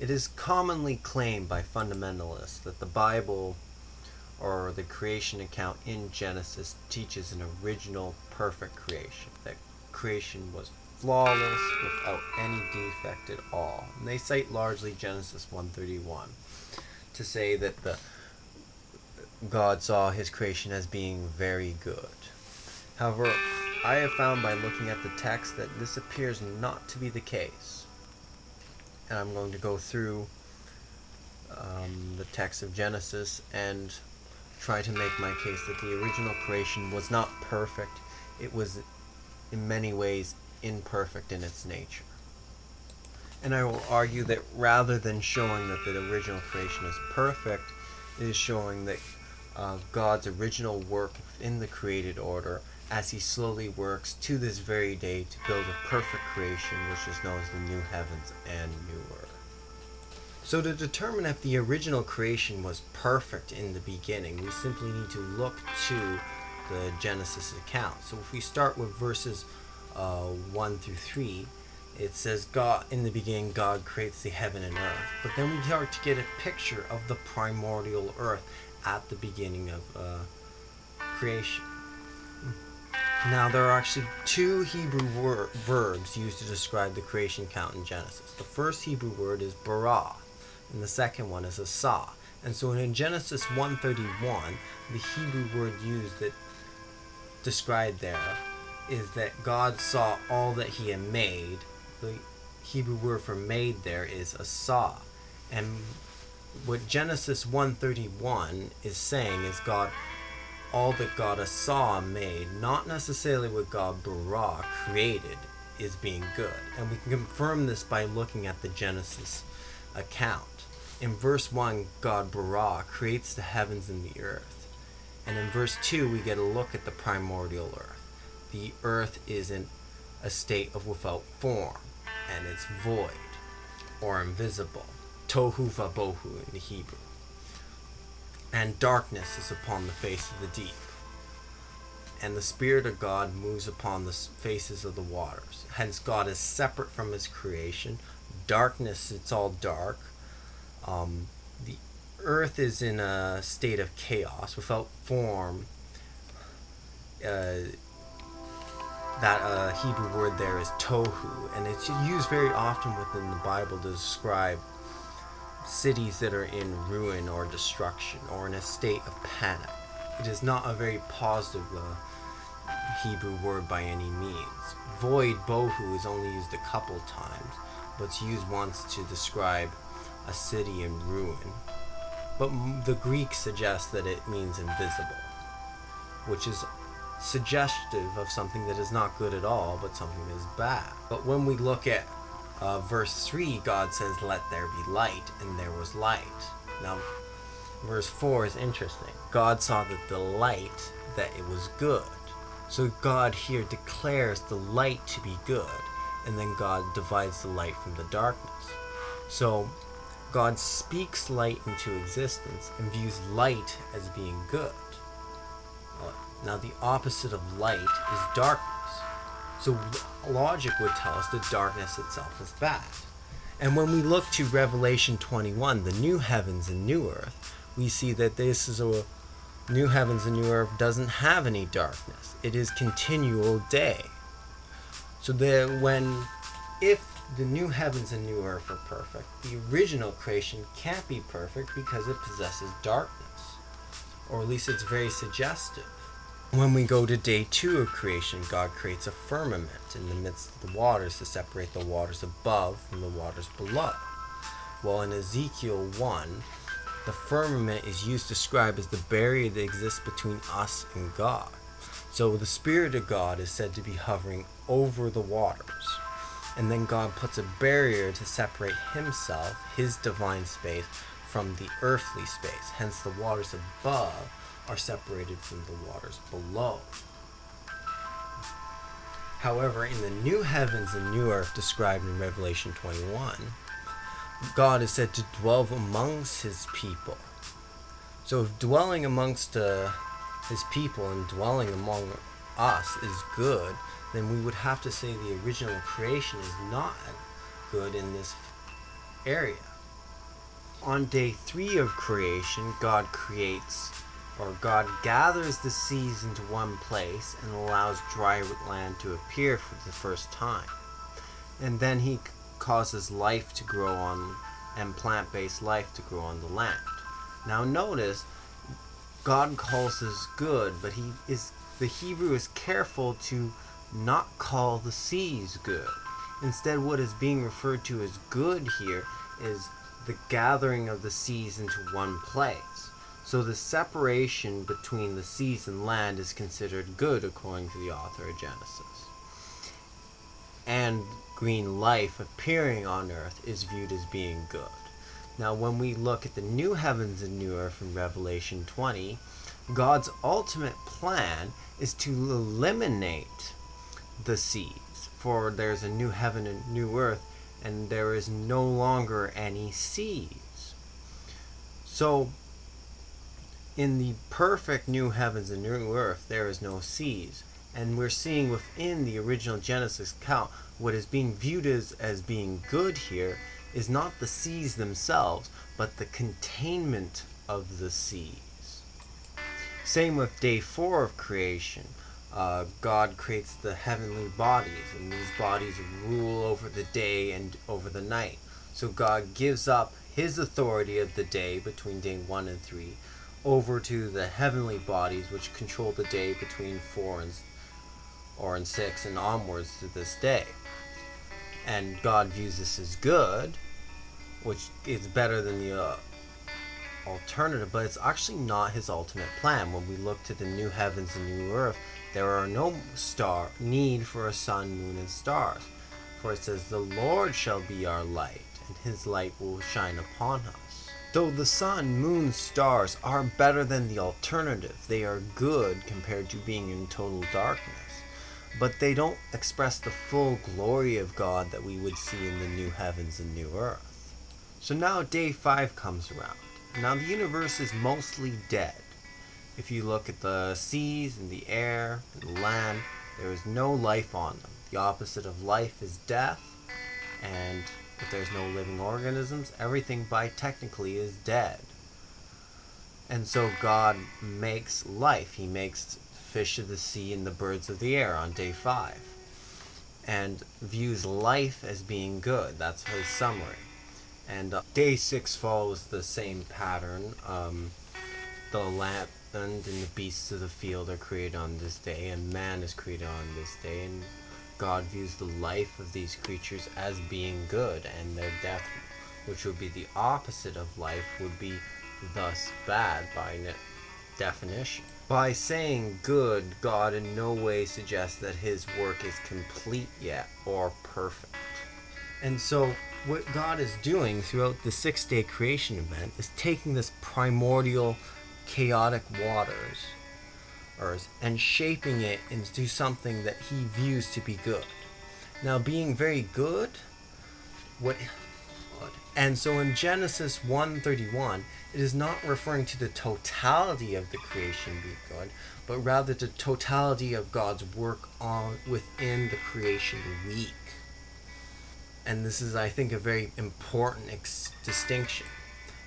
It is commonly claimed by fundamentalists that the Bible, or the creation account in Genesis, teaches an original perfect creation, that creation was flawless without any defect at all. And they cite largely Genesis 1:31 to say that the God saw his creation as being very good. However, I have found by looking at the text that this appears not to be the case. And I'm going to go through the text of Genesis and try to make my case that the original creation was not perfect. It was in many ways imperfect in its nature. And I will argue that rather than showing that the original creation is perfect, it is showing that God's original work in the created order as he slowly works to this very day to build a perfect creation which is known as the new heavens and new earth. So to determine if the original creation was perfect in the beginning, we simply need to look to the Genesis account. So if we start with verses 1 through 3, it says, God, in the beginning, God creates the heaven and earth. But then we start to get a picture of the primordial earth at the beginning of creation. Now, there are actually two Hebrew verbs used to describe the creation count in Genesis. The first Hebrew word is bara, and the second one is asa. And so in Genesis 1:31, the Hebrew word used that described there is that God saw all that he had made. The Hebrew word for made there is asa. And what Genesis 1:31 is saying is all that God saw made, not necessarily what God bara created, is being good. And we can confirm this by looking at the Genesis account. In verse 1, God bara creates the heavens and the earth. And in verse 2, we get a look at the primordial earth. The earth is in a state of without form, and it's void, or invisible. Tohu vabohu in the Hebrew. And darkness is upon the face of the deep. And the Spirit of God moves upon the faces of the waters. Hence, God is separate from his creation. Darkness, it's all dark. The earth is in a state of chaos, without form. That Hebrew word there is tohu, and it's used very often within the Bible to describe cities that are in ruin or destruction or in a state of panic. It is not a very positive Hebrew word by any means. Void, bohu, is only used a couple times, but it's used once to describe a city in ruin. But the Greek suggests that it means invisible, which is suggestive of something that is not good at all, but something that is bad. But when we look at verse 3, God says, "Let there be light," and there was light. Now, verse 4 is interesting. God saw that the light, that it was good. So God here declares the light to be good, and then God divides the light from the darkness. So God speaks light into existence and views light as being good. Now, the opposite of light is darkness. So logic would tell us that darkness itself is bad. And when we look to Revelation 21, the new heavens and new earth, we see that this is a new heavens and new earth doesn't have any darkness. It is continual day. So if the new heavens and new earth are perfect, the original creation can't be perfect because it possesses darkness. Or at least it's very suggestive. When we go to day 2 of creation, God creates a firmament in the midst of the waters to separate the waters above from the waters below. Well, in Ezekiel 1, the firmament is used to describe as the barrier that exists between us and God. So the Spirit of God is said to be hovering over the waters. And then God puts a barrier to separate himself, his divine space, from the earthly space. Hence the waters above are separated from the waters below. However, in the new heavens and new earth described in Revelation 21, God is said to dwell amongst his people. So if dwelling amongst his people and dwelling among us is good, then we would have to say the original creation is not good in this area. On day 3 of creation, God gathers the seas into one place and allows dry land to appear for the first time. And then he causes life to grow on, and plant-based life to grow on the land. Now notice, God calls this good, but the Hebrew is careful to not call the seas good. Instead, what is being referred to as good here is the gathering of the seas into one place. So the separation between the seas and land is considered good according to the author of Genesis. And green life appearing on earth is viewed as being good. Now when we look at the new heavens and new earth in Revelation 20, God's ultimate plan is to eliminate the seas, for there's a new heaven and new earth, and there is no longer any seas. So in the perfect new heavens and new earth, there is no seas. And we're seeing within the original Genesis account, what is being viewed as being good here is not the seas themselves, but the containment of the seas. Same with day 4 of creation. God creates the heavenly bodies, and these bodies rule over the day and over the night. So God gives up his authority of the day between day 1 and 3 over to the heavenly bodies, which control the day between 4 and 6 and onwards to this day. And God views this as good, which is better than the alternative, but it's actually not his ultimate plan. When we look to the new heavens and new earth, there are no need for a sun, moon, and stars. For it says, the Lord shall be our light, and his light will shine upon us. Though the sun, moon, stars are better than the alternative, they are good compared to being in total darkness. But they don't express the full glory of God that we would see in the new heavens and new earth. So now day 5 comes around. Now the universe is mostly dead. If you look at the seas and the air and the land, there is no life on them. The opposite of life is death, and if there's no living organisms, everything by technically is dead. And so God makes life. He makes fish of the sea and the birds of the air on day 5, and views life as being good. That's his summary. And day 6 follows the same pattern. The land and the beasts of the field are created on this day, and man is created on this day, and God views the life of these creatures as being good, and their death, which would be the opposite of life, would be thus bad by definition. By saying good, God in no way suggests that his work is complete yet or perfect. And so what God is doing throughout the 6-day creation event is taking this primordial chaotic waters and shaping it into something that he views to be good. Now being very good, and so in Genesis 1:31, it is not referring to the totality of the creation being good, but rather the totality of God's work within the creation week. And this is, I think, a very important distinction.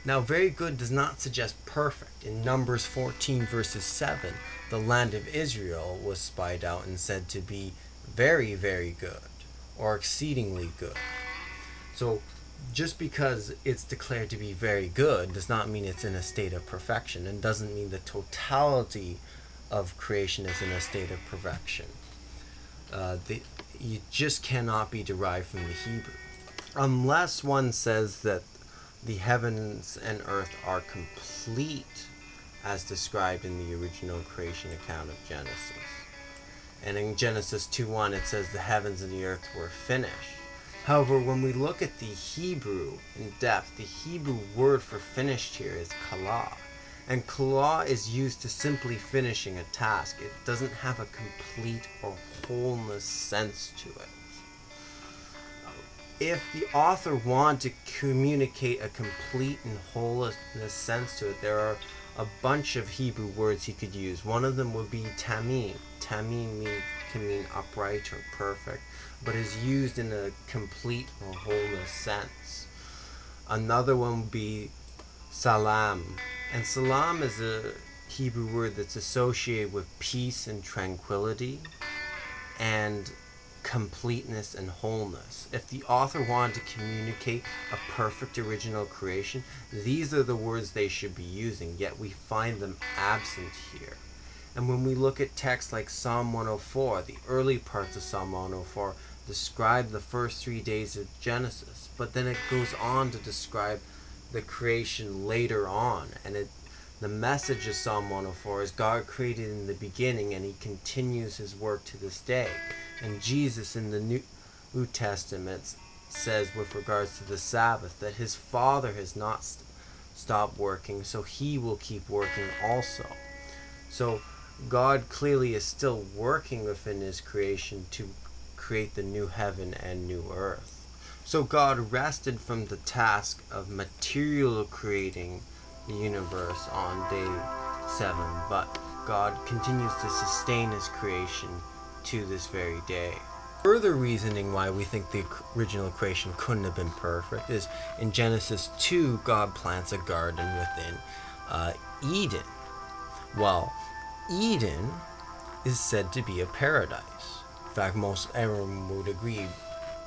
Now, very good does not suggest perfect. In Numbers 14 verses 7, the land of Israel was spied out and said to be very, very good, or exceedingly good. So, just because it's declared to be very good does not mean it's in a state of perfection, and doesn't mean the totality of creation is in a state of perfection. You just cannot be derived from the Hebrew. Unless one says that the heavens and earth are complete as described in the original creation account of Genesis. And in Genesis 2:1 it says the heavens and the earth were finished. However, when we look at the Hebrew in depth, the Hebrew word for finished here is kala. And kala is used to simply finishing a task. It doesn't have a complete or wholeness sense to it. If the author wanted to communicate a complete and wholeness sense to it, there are a bunch of Hebrew words he could use. One of them would be tamim. Tamim can mean upright or perfect, but is used in a complete or wholeness sense. Another one would be salam. And salam is a Hebrew word that's associated with peace and tranquility and completeness and wholeness. If the author wanted to communicate a perfect original creation, these are the words they should be using, yet we find them absent here. And when we look at texts like Psalm 104, the early parts of Psalm 104 describe the first 3 days of Genesis, but then it goes on to describe the creation later on, and the message of Psalm 104 is God created in the beginning and he continues his work to this day. And Jesus in the New Testament says with regards to the Sabbath that his Father has not stopped working, so he will keep working also. So God clearly is still working within his creation to create the new heaven and new earth. So God rested from the task of material creating the universe on day 7, but God continues to sustain his creation to this very day. Further reasoning why we think the original creation couldn't have been perfect is in Genesis 2, God plants a garden within Eden. Well, Eden is said to be a paradise. In fact, most everyone would agree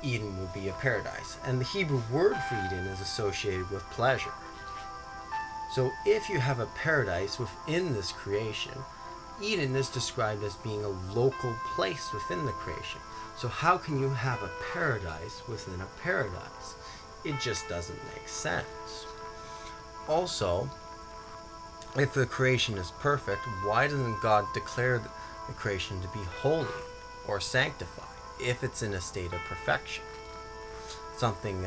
Eden would be a paradise. And the Hebrew word for Eden is associated with pleasure. So if you have a paradise within this creation, Eden is described as being a local place within the creation. So how can you have a paradise within a paradise? It just doesn't make sense. Also, if the creation is perfect, why doesn't God declare the creation to be holy or sanctified if it's in a state of perfection? Something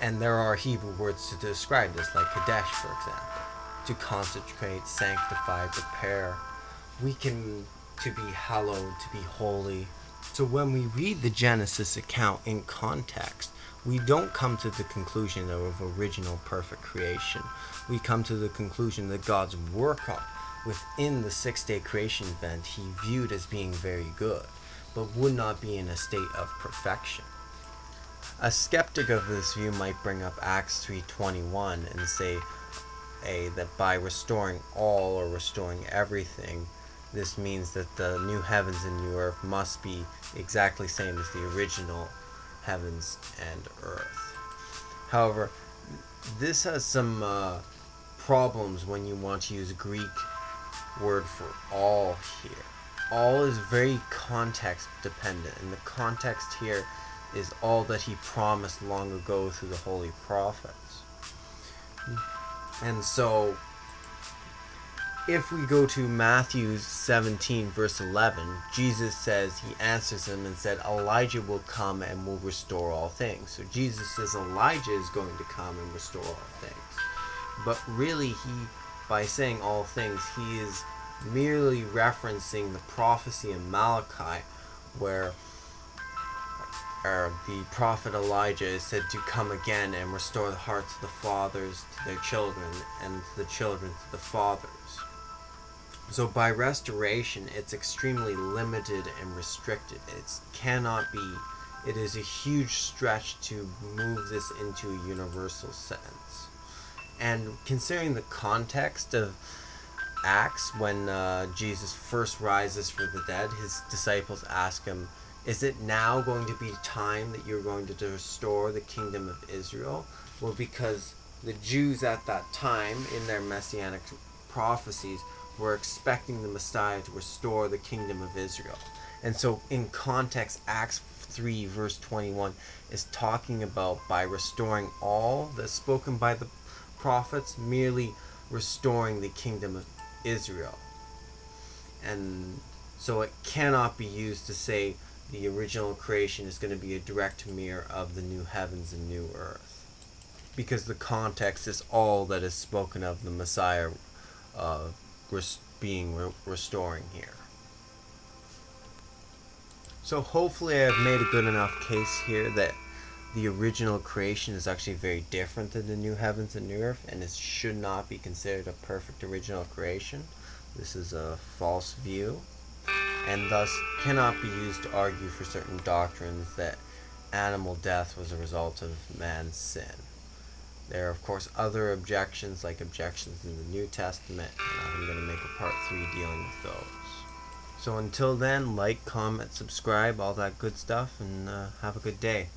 and there are Hebrew words to describe this, like Kadesh, for example. To consecrate, sanctify, prepare. Weaken, to be hallowed, to be holy. So when we read the Genesis account in context, we don't come to the conclusion of original perfect creation. We come to the conclusion that God's work within the 6-day creation event he viewed as being very good, but would not be in a state of perfection. A skeptic of this view might bring up Acts 3:21 and say that by restoring all or restoring everything, this means that the new heavens and new earth must be exactly the same as the original heavens and earth. However, this has some problems when you want to use a Greek word for all here. All is very context dependent, and the context here is all that he promised long ago through the holy prophets. And so if we go to Matthew 17 verse 11, Jesus says, he answers him and said, Elijah will come and will restore all things. So Jesus says Elijah is going to come and restore all things. But really, by saying all things, he is merely referencing the prophecy in Malachi where the prophet Elijah is said to come again and restore the hearts of the fathers to their children and the children to the fathers. So by restoration, it's extremely limited and restricted. It is a huge stretch to move this into a universal sense. And considering the context of Acts, when Jesus first rises from the dead, his disciples ask him, is it now going to be time that you're going to restore the kingdom of Israel? Well, because the Jews at that time, in their messianic prophecies, were expecting the Messiah to restore the kingdom of Israel. And so in context, Acts 3 verse 21 is talking about by restoring all that's spoken by the prophets, merely restoring the kingdom of Israel. And so it cannot be used to say the original creation is going to be a direct mirror of the new heavens and new earth, because the context is all that is spoken of the Messiah restoring here. So hopefully I've made a good enough case here that the original creation is actually very different than the new heavens and new earth, and it should not be considered a perfect original creation. This is a false view, and thus cannot be used to argue for certain doctrines that animal death was a result of man's sin. There are, of course, other objections, like objections in the New Testament, and I'm going to make a part 3 dealing with those. So until then, like, comment, subscribe, all that good stuff, and have a good day.